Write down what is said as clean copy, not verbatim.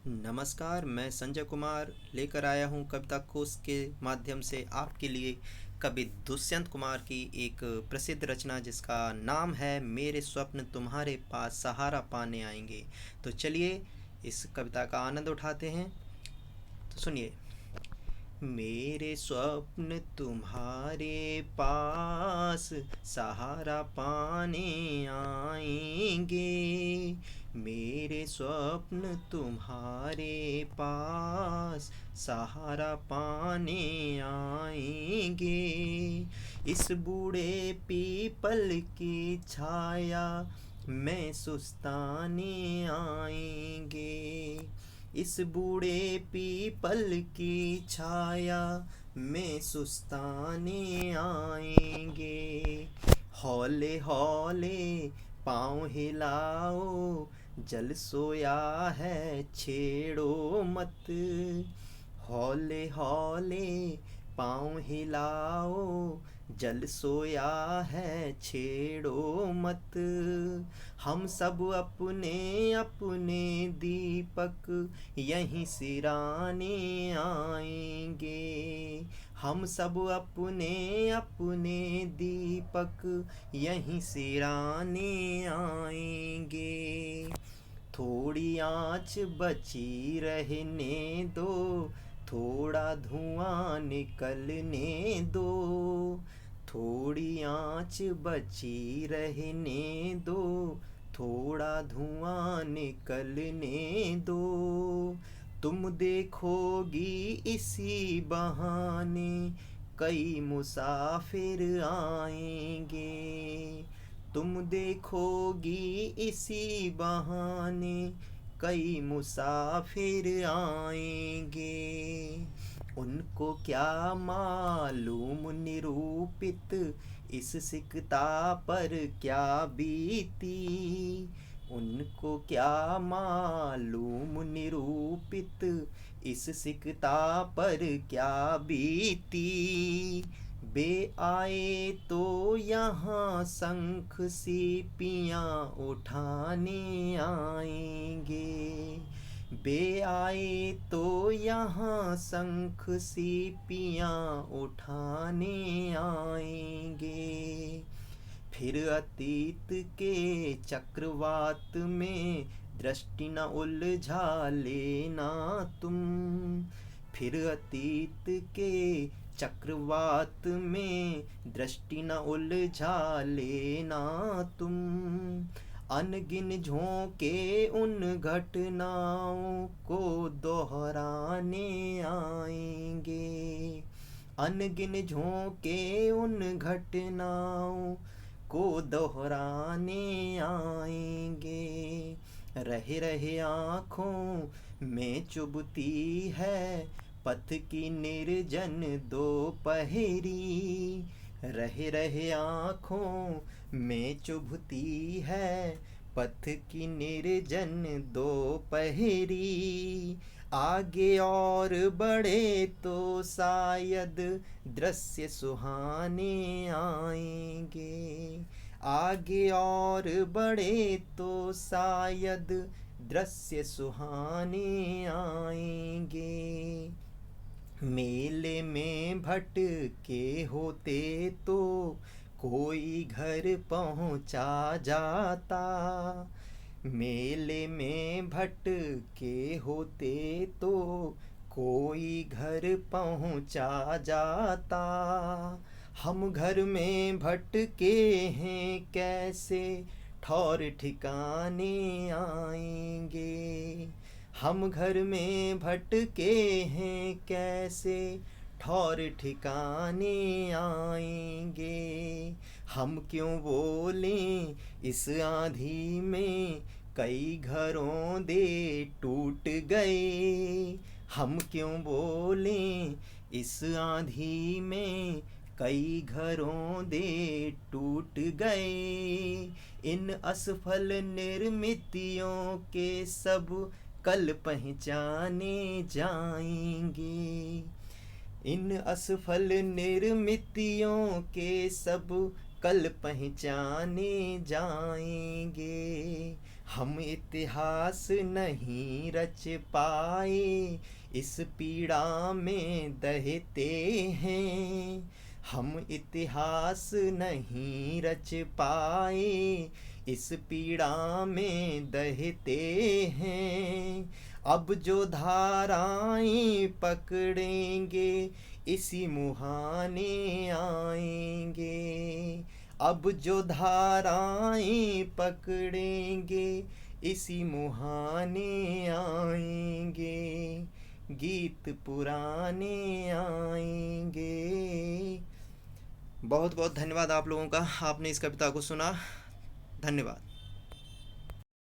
नमस्कार, मैं संजय कुमार लेकर आया हूँ कविता कोश के माध्यम से आपके लिए कवि दुष्यंत कुमार की एक प्रसिद्ध रचना जिसका नाम है मेरे स्वप्न तुम्हारे पास सहारा पाने आएंगे। तो चलिए इस कविता का आनंद उठाते हैं। तो सुनिए। मेरे स्वप्न तुम्हारे पास सहारा पाने आएंगे। मेरे स्वप्न तुम्हारे पास सहारा पाने आएंगे। इस बूढ़े पीपल की छाया में सुस्ताने आएंगे। इस बूढ़े पीपल की छाया में सुस्ताने आएंगे। हौले हौले पाँव हिलाओ, जल सोया है छेड़ो मत। हौले हौले पाँव हिलाओ, जल सोया है छेड़ो मत। हम सब अपने अपने दीपक यहीं सिराने आएंगे। हम सब अपने अपने दीपक यहीं सिराने आएंगे। थोड़ी आँच बची रहने दो, थोड़ा धुआं निकलने दो। थोड़ी आँच बची रहने दो, थोड़ा धुआं निकलने दो। तुम देखोगी इसी बहाने कई मुसाफिर आएंगे। तुम देखोगी इसी बहाने कई मुसाफिर आएंगे। उनको क्या मालूम निरूपित इस सिकता पर क्या बीती। उनको क्या मालूम निरूपित इस सिकता पर क्या बीती। बे आए तो यहाँ शंख सीपियाँ उठाने आएंगे। बे आए तो यहाँ शंख सीपियाँ उठाने आएंगे। फिर अतीत के चक्रवात में दृष्टि न उलझा लेना तुम। फिर अतीत के चक्रवात में दृष्टि न उलझा लेना तुम। अनगिन झोंके उन घटनाओं को दोहराने आएंगे। अनगिन झोंके उन घटनाओं को दोहराने आएंगे। रहे रहे आँखों में चुभती है पथ की निर्जन दोपहरी। रहे रहे आँखों में चुभती है पथ की निर्जन दोपहरी। आगे और बढ़े तो शायद दृश्य सुहाने आएंगे। आगे और बढ़े तो शायद दृश्य सुहाने आएंगे। मेले में भटके होते तो कोई घर पहुंचा जाता। मेले में भटके होते तो कोई घर पहुंचा जाता। हम घर में भटके हैं कैसे ठौर ठिकाने आएंगे। हम घर में भटके हैं कैसे ठौर ठिकाने आएंगे। हम क्यों बोलें इस आंधी में कई घरों दे टूट गए। हम क्यों बोलें इस आंधी में कई घरों दे टूट गए। इन असफल निर्मितियों के सब कल पहचाने जाएंगे। इन असफल निर्मितियों के सब कल पहचाने जाएंगे। हम इतिहास नहीं रच पाए, इस पीड़ा में दहते हैं। हम इतिहास नहीं रच पाए, इस पीड़ा में दहते हैं। अब जो धाराएं पकड़ेंगे, इसी मुहाने आएंगे। अब जो धाराएं पकड़ेंगे, इसी मुहाने आएंगे। गीत पुराने आएंगे। बहुत बहुत धन्यवाद आप लोगों का, आपने इस कविता को सुना। धन्यवाद।